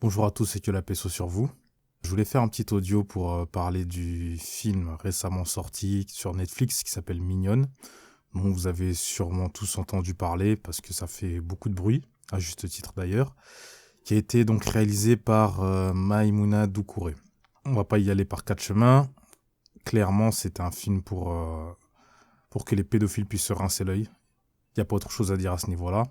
Bonjour à tous et que la paix soit sur vous. Je voulais faire un petit audio pour parler du film récemment sorti sur Netflix qui s'appelle Mignonne, dont vous avez sûrement tous entendu parler parce que ça fait beaucoup de bruit, à juste titre d'ailleurs, qui a été donc réalisé par Maïmouna Doucouré. On va pas y aller par quatre chemins. Clairement, c'est un film pour que les pédophiles puissent se rincer l'œil. Il n'y a pas autre chose à dire à ce niveau-là.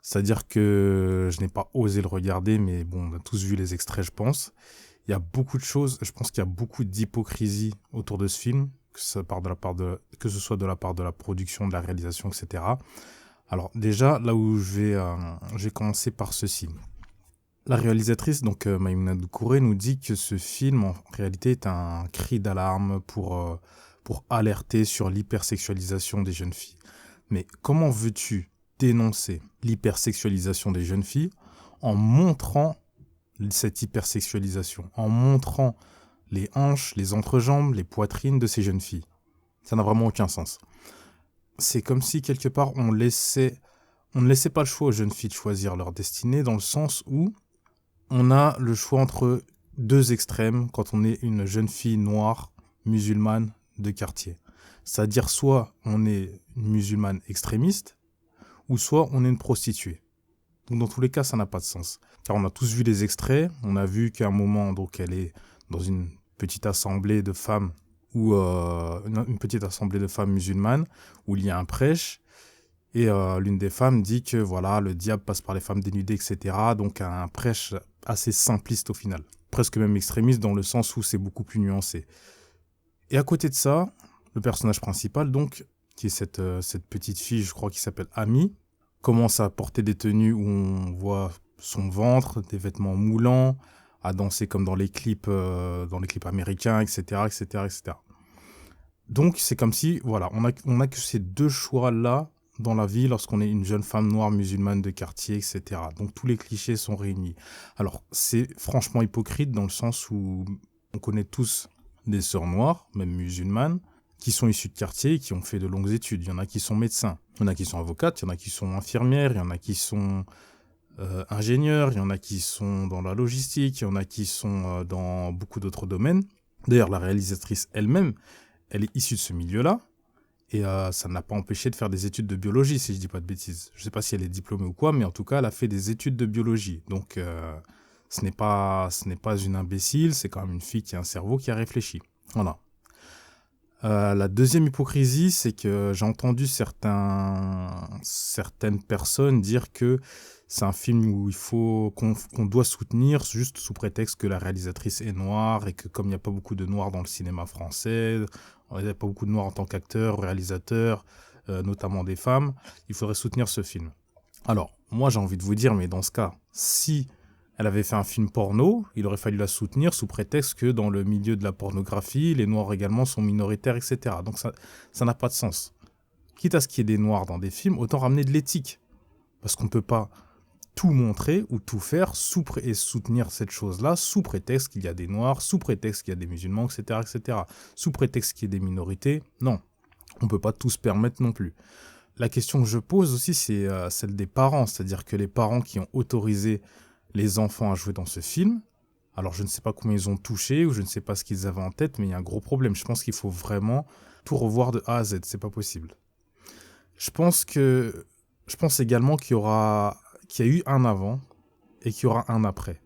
C'est-à-dire que je n'ai pas osé le regarder, mais bon, on a tous vu les extraits, je pense. Il y a beaucoup de choses, je pense qu'il y a beaucoup d'hypocrisie autour de ce film, que ce soit de la part de la production, de la réalisation, etc. Alors déjà, là où je vais commencer par ceci. La réalisatrice, donc Maïmouna Doucouré, nous dit que ce film, en réalité, est un cri d'alarme pour alerter sur l'hypersexualisation des jeunes filles. Mais comment veux-tu dénoncer l'hypersexualisation des jeunes filles en montrant cette hypersexualisation, en montrant les hanches, les entrejambes, les poitrines de ces jeunes filles? Ça n'a vraiment aucun sens. C'est comme si, quelque part, on ne laissait pas le choix aux jeunes filles de choisir leur destinée, dans le sens où on a le choix entre deux extrêmes quand on est une jeune fille noire, musulmane, de quartier. C'est-à-dire soit on est une musulmane extrémiste, ou soit on est une prostituée. Donc dans tous les cas, ça n'a pas de sens. Car on a tous vu les extraits, on a vu qu'à un moment, donc elle est dans une petite assemblée de femmes, ou une petite assemblée de femmes musulmanes, où il y a un prêche, et l'une des femmes dit que voilà, le diable passe par les femmes dénudées, etc. Donc un prêche assez simpliste au final. Presque même extrémiste dans le sens où c'est beaucoup plus nuancé. Et à côté de ça, le personnage principal, donc, qui est cette petite fille, je crois, qui s'appelle Amy, commence à porter des tenues où on voit son ventre, des vêtements moulants, à danser comme dans les clips américains, etc., etc., etc. Donc c'est comme si, voilà, on a que ces deux choix-là dans la vie lorsqu'on est une jeune femme noire musulmane de quartier, etc. Donc tous les clichés sont réunis. Alors c'est franchement hypocrite dans le sens où on connaît tous des sœurs noires, même musulmanes, qui sont issues de quartier et qui ont fait de longues études. Il y en a qui sont médecins, il y en a qui sont avocates, il y en a qui sont infirmières, il y en a qui sont ingénieurs, il y en a qui sont dans la logistique, il y en a qui sont dans beaucoup d'autres domaines. D'ailleurs, la réalisatrice elle-même, elle est issue de ce milieu-là, et ça ne l'a pas empêché de faire des études de biologie, si je dis pas de bêtises. Je ne sais pas si elle est diplômée ou quoi, mais en tout cas, elle a fait des études de biologie. Donc, ce n'est pas une imbécile, c'est quand même une fille qui a un cerveau qui a réfléchi. Voilà. La deuxième hypocrisie, c'est que j'ai entendu certaines personnes dire que c'est un film où il faut qu'on doit soutenir juste sous prétexte que la réalisatrice est noire et que comme il n'y a pas beaucoup de noirs dans le cinéma français, il n'y a pas beaucoup de noirs en tant qu'acteurs, réalisateurs, notamment des femmes, il faudrait soutenir ce film. Alors, moi j'ai envie de vous dire, mais dans ce cas, si elle avait fait un film porno, il aurait fallu la soutenir sous prétexte que dans le milieu de la pornographie, les noirs également sont minoritaires, etc. Donc ça n'a pas de sens. Quitte à ce qu'il y ait des noirs dans des films, autant ramener de l'éthique. Parce qu'on ne peut pas tout montrer ou tout faire et soutenir cette chose-là sous prétexte qu'il y a des noirs, sous prétexte qu'il y a des musulmans, etc., etc. Sous prétexte qu'il y ait des minorités, non. On ne peut pas tout se permettre non plus. La question que je pose aussi, c'est celle des parents. C'est-à-dire que les parents qui ont autorisé les enfants à jouer dans ce film, alors je ne sais pas combien ils ont touché ou je ne sais pas ce qu'ils avaient en tête, mais il y a un gros problème. Je pense qu'il faut vraiment tout revoir de A à Z. C'est pas possible. Je pense également qu'il y a eu un avant et qu'il y aura un après.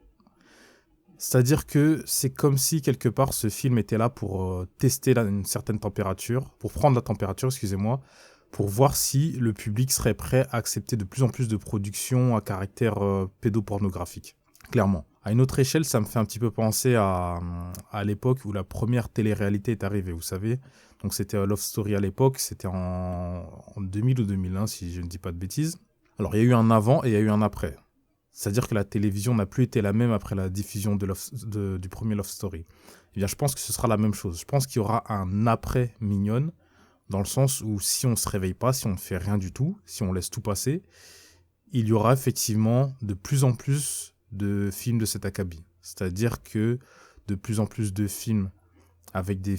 C'est-à-dire que c'est comme si, quelque part, ce film était là pour tester une certaine température, pour prendre la température, excusez-moi, pour voir si le public serait prêt à accepter de plus en plus de productions à caractère pédopornographique. Clairement. À une autre échelle, ça me fait un petit peu penser à l'époque où la première télé-réalité est arrivée, vous savez. Donc c'était Love Story à l'époque, c'était en 2000 ou 2001, si je ne dis pas de bêtises. Alors il y a eu un avant et il y a eu un après. C'est-à-dire que la télévision n'a plus été la même après la diffusion du premier Love Story. Eh bien, je pense que ce sera la même chose. Je pense qu'il y aura un après Mignonne, dans le sens où si on ne se réveille pas, si on ne fait rien du tout, si on laisse tout passer, il y aura effectivement de plus en plus de films de cet acabit. C'est-à-dire que de plus en plus de films avec des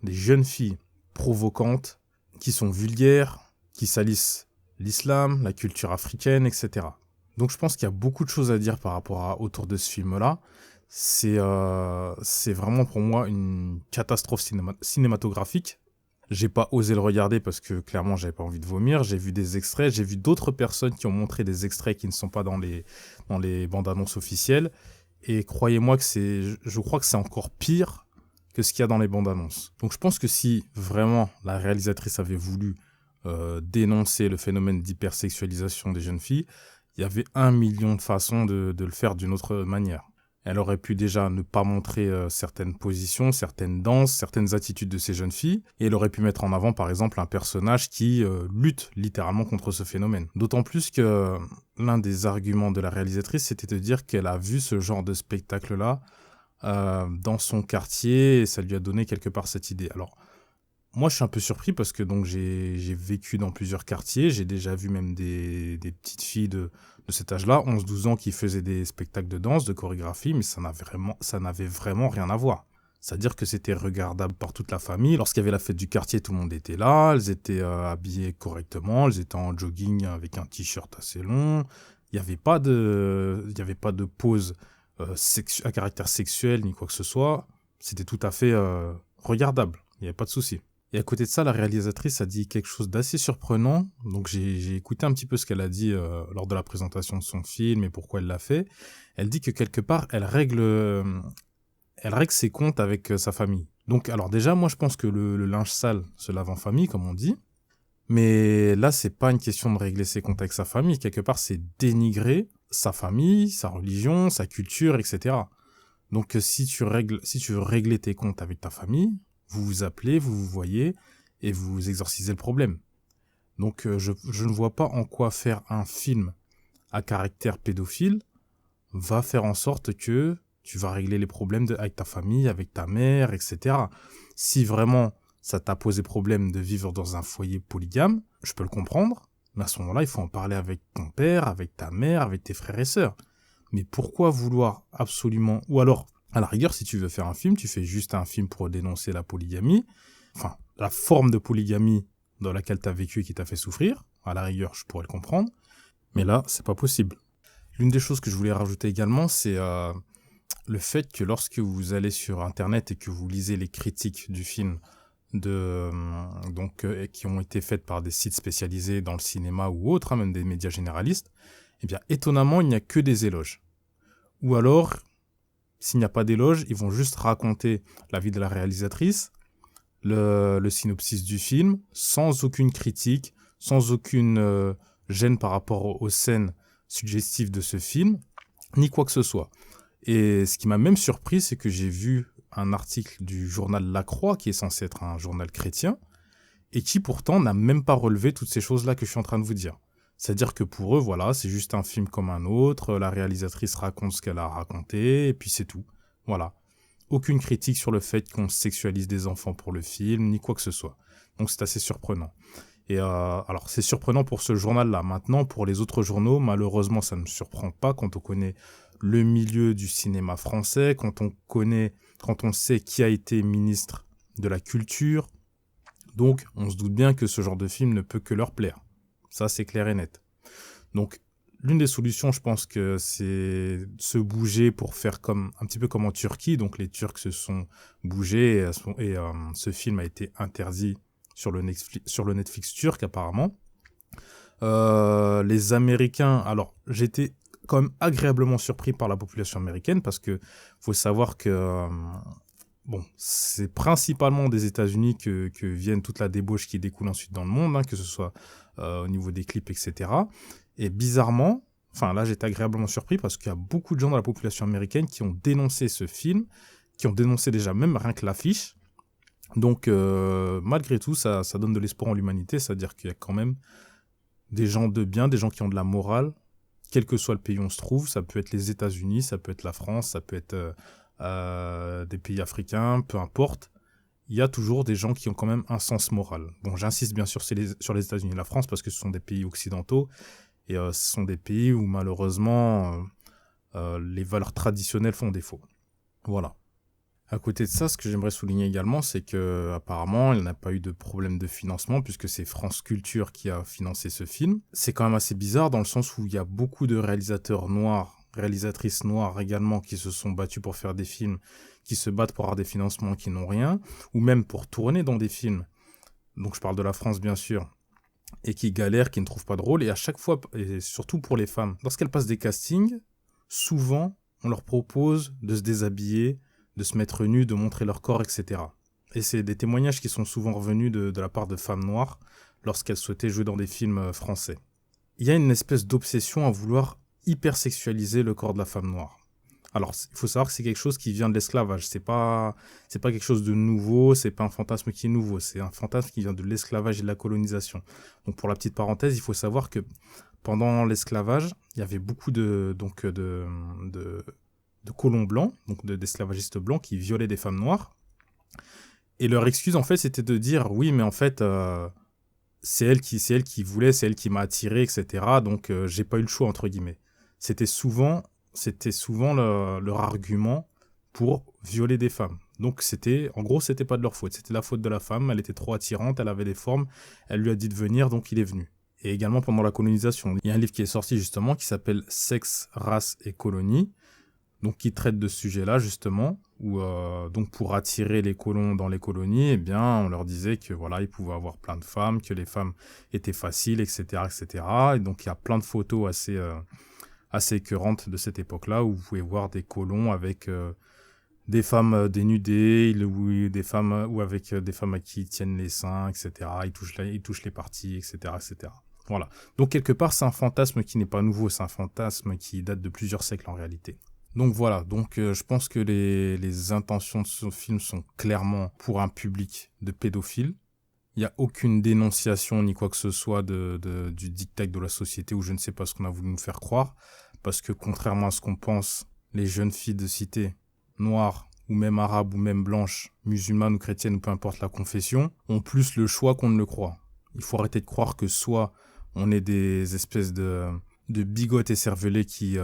jeunes filles provocantes, qui sont vulgaires, qui salissent l'islam, la culture africaine, etc. Donc je pense qu'il y a beaucoup de choses à dire par rapport autour de ce film-là. C'est vraiment pour moi une catastrophe cinématographique. J'ai pas osé le regarder parce que clairement j'avais pas envie de vomir. J'ai vu des extraits, j'ai vu d'autres personnes qui ont montré des extraits qui ne sont pas dans les bandes annonces officielles. Et croyez-moi que je crois que c'est encore pire que ce qu'il y a dans les bandes annonces. Donc je pense que si vraiment la réalisatrice avait voulu dénoncer le phénomène d'hypersexualisation des jeunes filles, il y avait 1 million de façons de le faire d'une autre manière. Elle aurait pu déjà ne pas montrer certaines positions, certaines danses, certaines attitudes de ces jeunes filles, et elle aurait pu mettre en avant par exemple un personnage qui lutte littéralement contre ce phénomène. D'autant plus que l'un des arguments de la réalisatrice, c'était de dire qu'elle a vu ce genre de spectacle-là dans son quartier, et ça lui a donné quelque part cette idée. Alors, moi, je suis un peu surpris parce que donc j'ai vécu dans plusieurs quartiers. J'ai déjà vu même des petites filles de cet âge-là, 11-12 ans, qui faisaient des spectacles de danse, de chorégraphie, mais ça n'avait vraiment rien à voir. C'est-à-dire que c'était regardable par toute la famille. Lorsqu'il y avait la fête du quartier, tout le monde était là. Elles étaient habillées correctement. Elles étaient en jogging avec un t-shirt assez long. Il y avait pas de pause à caractère sexuel ni quoi que ce soit. C'était tout à fait regardable. Il n'y avait pas de souci. Et à côté de ça, la réalisatrice a dit quelque chose d'assez surprenant. Donc j'ai écouté un petit peu ce qu'elle a dit lors de la présentation de son film et pourquoi elle l'a fait. Elle dit que quelque part, elle règle ses comptes avec sa famille. Donc alors déjà, moi je pense que le linge sale se lave en famille, comme on dit. Mais là, c'est pas une question de régler ses comptes avec sa famille. Quelque part, c'est dénigrer sa famille, sa religion, sa culture, etc. Donc si tu veux régler tes comptes avec ta famille, vous vous appelez, vous vous voyez, et vous exorcisez le problème. Donc je ne vois pas en quoi faire un film à caractère pédophile va faire en sorte que tu vas régler les problèmes avec ta famille, avec ta mère, etc. Si vraiment ça t'a posé problème de vivre dans un foyer polygame, je peux le comprendre, mais à ce moment-là, il faut en parler avec ton père, avec ta mère, avec tes frères et sœurs. Mais pourquoi vouloir absolument... Ou alors, à la rigueur, si tu veux faire un film, tu fais juste un film pour dénoncer la polygamie, enfin, la forme de polygamie dans laquelle tu as vécu et qui t'a fait souffrir. À la rigueur, je pourrais le comprendre. Mais là, c'est pas possible. L'une des choses que je voulais rajouter également, c'est le fait que lorsque vous allez sur Internet et que vous lisez les critiques du film qui ont été faites par des sites spécialisés dans le cinéma ou autres, même des médias généralistes, eh bien, étonnamment, il n'y a que des éloges. Ou alors, s'il n'y a pas d'éloges, ils vont juste raconter la vie de la réalisatrice, le synopsis du film, sans aucune critique, sans aucune gêne par rapport aux scènes suggestives de ce film, ni quoi que ce soit. Et ce qui m'a même surpris, c'est que j'ai vu un article du journal La Croix, qui est censé être un journal chrétien, et qui pourtant n'a même pas relevé toutes ces choses-là que je suis en train de vous dire. C'est-à-dire que pour eux, voilà, c'est juste un film comme un autre, la réalisatrice raconte ce qu'elle a raconté, et puis c'est tout. Voilà. Aucune critique sur le fait qu'on sexualise des enfants pour le film, ni quoi que ce soit. Donc c'est assez surprenant. Et alors c'est surprenant pour ce journal-là. Maintenant, pour les autres journaux, malheureusement, ça ne me surprend pas quand on connaît le milieu du cinéma français, quand on sait qui a été ministre de la Culture. Donc, on se doute bien que ce genre de film ne peut que leur plaire. Ça, c'est clair et net. Donc, l'une des solutions, je pense que c'est se bouger pour faire un petit peu comme en Turquie. Donc, les Turcs se sont bougés et ce film a été interdit sur le Netflix turc, apparemment. Les Américains, alors, j'étais quand même agréablement surpris par la population américaine parce que faut savoir que c'est principalement des États-Unis que viennent toute la débauche qui découle ensuite dans le monde, que ce soit au niveau des clips, etc. Et bizarrement, là j'étais agréablement surpris parce qu'il y a beaucoup de gens dans la population américaine qui ont dénoncé ce film, qui ont dénoncé déjà même rien que l'affiche. Donc malgré tout, ça donne de l'espoir en l'humanité, c'est-à-dire qu'il y a quand même des gens de bien, des gens qui ont de la morale, quel que soit le pays où on se trouve. Ça peut être les États-Unis, ça peut être la France, ça peut être des pays africains, peu importe. Il y a toujours des gens qui ont quand même un sens moral. Bon, j'insiste bien sûr sur les États-Unis et la France parce que ce sont des pays occidentaux et ce sont des pays où malheureusement les valeurs traditionnelles font défaut. Voilà. À côté de ça, ce que j'aimerais souligner également, c'est que apparemment, il n'a pas eu de problème de financement puisque c'est France Culture qui a financé ce film. C'est quand même assez bizarre dans le sens où il y a beaucoup de réalisateurs noirs, réalisatrices noires également qui se sont battus pour faire des films, qui se battent pour avoir des financements qui n'ont rien, ou même pour tourner dans des films. Donc je parle de la France bien sûr, et qui galèrent, qui ne trouvent pas de rôle. Et à chaque fois, et surtout pour les femmes, lorsqu'elles passent des castings, souvent on leur propose de se déshabiller, de se mettre nues, de montrer leur corps, etc. Et c'est des témoignages qui sont souvent revenus de la part de femmes noires lorsqu'elles souhaitaient jouer dans des films français. Il y a une espèce d'obsession à vouloir hypersexualiser le corps de la femme noire. Alors, il faut savoir que c'est quelque chose qui vient de l'esclavage. C'est pas quelque chose de nouveau, c'est pas un fantasme qui est nouveau. C'est un fantasme qui vient de l'esclavage et de la colonisation. Donc, pour la petite parenthèse, il faut savoir que pendant l'esclavage, il y avait beaucoup de colons blancs, donc d'esclavagistes blancs qui violaient des femmes noires. Et leur excuse, en fait, c'était de dire, oui, mais en fait, c'est elle qui voulait, c'est elle qui m'a attiré, etc. Donc, j'ai pas eu le choix, entre guillemets. C'était souvent leur argument pour violer des femmes. Donc, en gros, c'était pas de leur faute. C'était la faute de la femme. Elle était trop attirante, elle avait des formes. Elle lui a dit de venir, donc il est venu. Et également pendant la colonisation. Il y a un livre qui est sorti, justement, qui s'appelle Sexe, race et colonie. Donc, qui traite de ce sujet-là, justement, où, donc, pour attirer les colons dans les colonies, eh bien, on leur disait que, voilà, ils pouvaient avoir plein de femmes, que les femmes étaient faciles, etc., etc. Et donc, il y a plein de photos assez écœurantes de cette époque-là, où vous pouvez voir des colons avec des femmes dénudées, ou des femmes, ou avec des femmes à qui ils tiennent les seins, etc. Ils touchent les parties, etc., etc. Voilà. Donc, quelque part, c'est un fantasme qui n'est pas nouveau, c'est un fantasme qui date de plusieurs siècles en réalité. Donc voilà, je pense que les intentions de ce film sont clairement pour un public de pédophiles. Il n'y a aucune dénonciation ni quoi que ce soit du diktat de la société ou je ne sais pas ce qu'on a voulu nous faire croire. Parce que contrairement à ce qu'on pense, les jeunes filles de cité, noires ou même arabes ou même blanches, musulmanes ou chrétiennes ou peu importe la confession, ont plus le choix qu'on ne le croit. Il faut arrêter de croire que soit on est des espèces de bigotes écervelés qui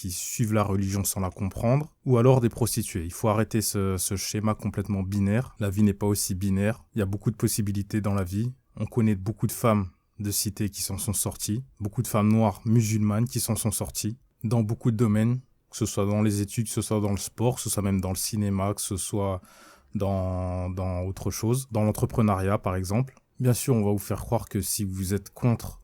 suivent la religion sans la comprendre, ou alors des prostituées. Il faut arrêter ce schéma complètement binaire. La vie n'est pas aussi binaire. Il y a beaucoup de possibilités dans la vie. On connaît beaucoup de femmes de cité qui s'en sont sorties, beaucoup de femmes noires musulmanes qui s'en sont sorties, dans beaucoup de domaines, que ce soit dans les études, que ce soit dans le sport, que ce soit même dans le cinéma, que ce soit dans autre chose, dans l'entrepreneuriat par exemple. Bien sûr, on va vous faire croire que si vous êtes contre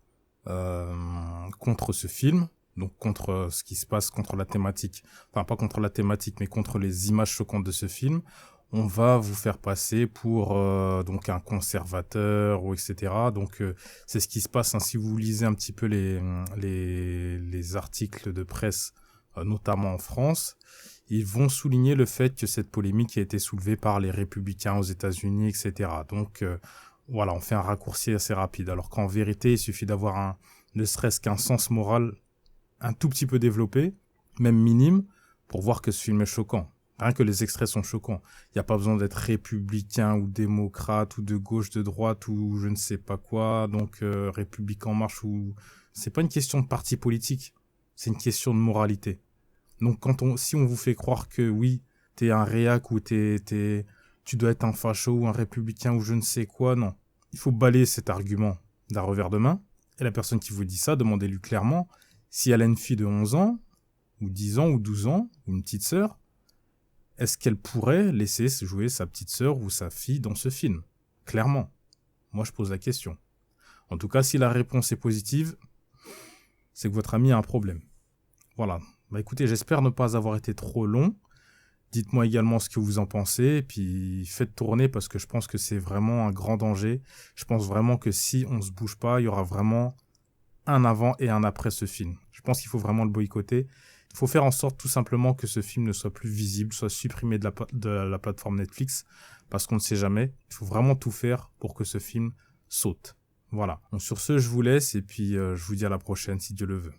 ce film, donc contre ce qui se passe, contre la thématique, enfin pas contre la thématique, mais contre les images choquantes de ce film, on va vous faire passer pour donc un conservateur ou etc. Donc c'est ce qui se passe, hein, si vous lisez un petit peu les articles de presse, notamment en France, ils vont souligner le fait que cette polémique a été soulevée par les républicains aux États-Unis, etc. Donc voilà, on fait un raccourci assez rapide. Alors qu'en vérité, il suffit d'avoir ne serait-ce qu'un sens moral un tout petit peu développé, même minime, pour voir que ce film est choquant. Rien que les extraits sont choquants. Il n'y a pas besoin d'être républicain ou démocrate ou de gauche, de droite ou je ne sais pas quoi. Donc République en marche ou... C'est pas une question de parti politique. C'est une question de moralité. Donc si on vous fait croire que oui, t'es un réac ou tu dois être un facho ou un républicain ou je ne sais quoi, non. Il faut balayer cet argument d'un revers de main. Et la personne qui vous dit ça, demandez-lui clairement si elle a une fille de 11 ans, ou 10 ans, ou 12 ans, ou une petite sœur, est-ce qu'elle pourrait laisser jouer sa petite sœur ou sa fille dans ce film? Clairement. Moi, je pose la question. En tout cas, si la réponse est positive, c'est que votre ami a un problème. Voilà. Bah écoutez, j'espère ne pas avoir été trop long. Dites-moi également ce que vous en pensez, et puis faites tourner parce que je pense que c'est vraiment un grand danger. Je pense vraiment que si on se bouge pas, il y aura vraiment un avant et un après ce film. Je pense qu'il faut vraiment le boycotter. Il faut faire en sorte tout simplement que ce film ne soit plus visible, soit supprimé de la plateforme Netflix, parce qu'on ne sait jamais. Il faut vraiment tout faire pour que ce film saute. Voilà. Donc sur ce, je vous laisse et puis je vous dis à la prochaine si Dieu le veut.